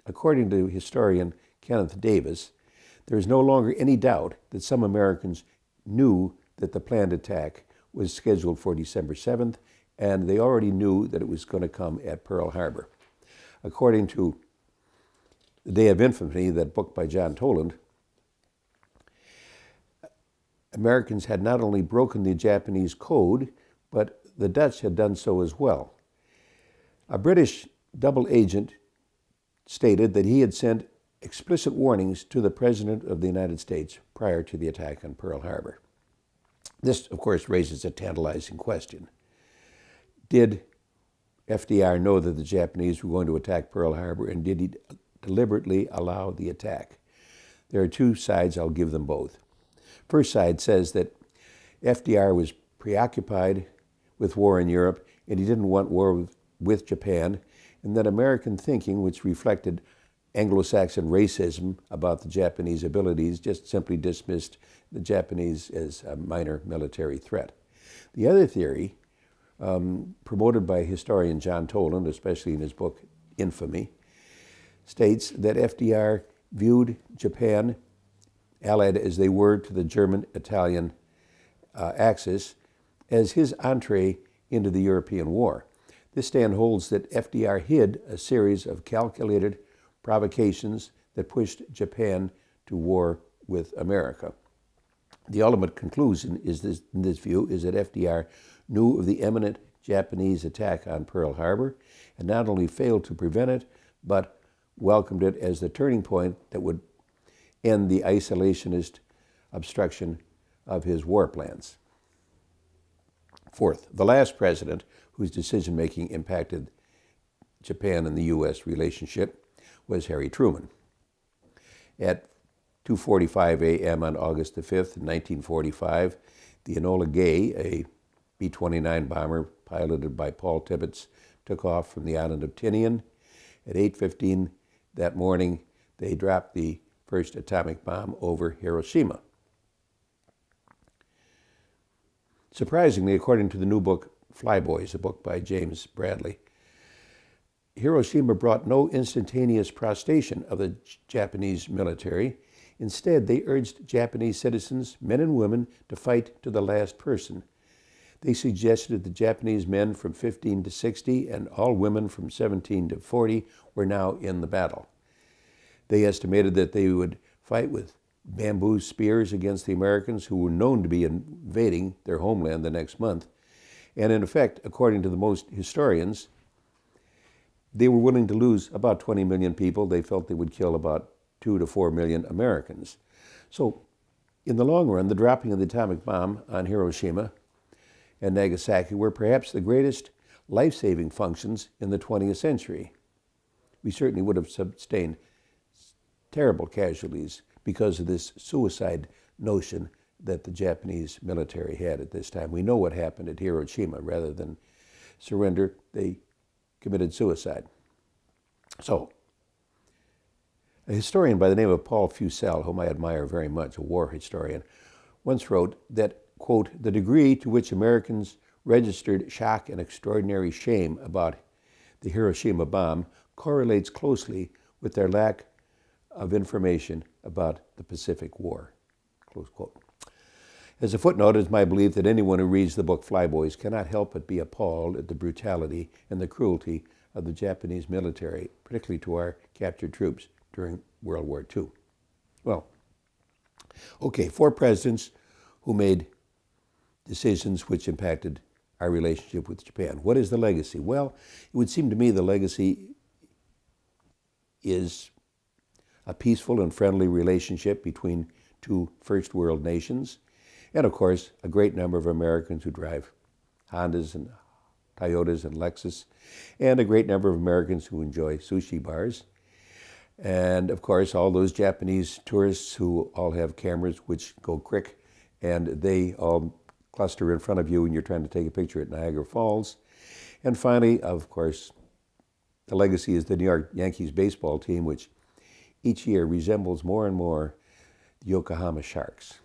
according to historian Kenneth Davis, there is no longer any doubt that some Americans knew that the planned attack was scheduled for December 7th, and they already knew that it was going to come at Pearl Harbor. According to The Day of Infamy, that book by John Toland, Americans had not only broken the Japanese code, but the Dutch had done so as well. A British double agent stated that he had sent explicit warnings to the President of the United States prior to the attack on Pearl Harbor. This, of course, raises a tantalizing question. Did FDR know that the Japanese were going to attack Pearl Harbor, and did he deliberately allow the attack? There are two sides. I'll give them both. First side says that FDR was preoccupied with war in Europe, and he didn't want war with Japan, and that American thinking, which reflected Anglo-Saxon racism about the Japanese abilities, just simply dismissed the Japanese as a minor military threat. The other theory, promoted by historian John Toland, especially in his book Infamy, states that FDR viewed Japan, allied as they were to the German-Italian axis, as his entree into the European war. This stand holds that FDR hid a series of calculated provocations that pushed Japan to war with America. The ultimate conclusion in this view is that FDR knew of the imminent Japanese attack on Pearl Harbor and not only failed to prevent it, but welcomed it as the turning point that would end the isolationist obstruction of his war plans. Fourth, the last president whose decision-making impacted Japan and the U.S. relationship was Harry Truman. At 2:45 a.m. on August the 5th, 1945, the Enola Gay, a B-29 bomber piloted by Paul Tibbets, took off from the island of Tinian. At 8:15 that morning, they dropped the first atomic bomb over Hiroshima. Surprisingly, according to the new book Flyboys, a book by James Bradley, Hiroshima brought no instantaneous prostration of the Japanese military. Instead, they urged Japanese citizens, men and women, to fight to the last person. They suggested that Japanese men from 15 to 60 and all women from 17 to 40 were now in the battle. They estimated that they would fight with bamboo spears against the Americans, who were known to be invading their homeland the next month. And in effect, according to the most historians, they were willing to lose about 20 million people. They felt they would kill about 2 to 4 million Americans. So in the long run, the dropping of the atomic bomb on Hiroshima and Nagasaki were perhaps the greatest life-saving functions in the 20th century. We certainly would have sustained terrible casualties because of this suicide notion that the Japanese military had at this time. We know what happened at Hiroshima. Rather than surrender, they committed suicide. So, a historian by the name of Paul Fussell, whom I admire very much, a war historian, once wrote that, quote, "The degree to which Americans registered shock and extraordinary shame about the Hiroshima bomb correlates closely with their lack of information about the Pacific War," close quote. As a footnote, it's my belief that anyone who reads the book Flyboys cannot help but be appalled at the brutality and the cruelty of the Japanese military, particularly to our captured troops during World War II. Well, okay, 4 presidents who made decisions which impacted our relationship with Japan. What is the legacy? Well, it would seem to me the legacy is a peaceful and friendly relationship between 2 first world nations, and of course, a great number of Americans who drive Hondas and Toyotas and Lexus, and a great number of Americans who enjoy sushi bars. And of course, all those Japanese tourists who all have cameras which go quick, and they all cluster in front of you when you're trying to take a picture at Niagara Falls. And finally, of course, the legacy is the New York Yankees baseball team, which each year resembles more and more the Yokohama Sharks.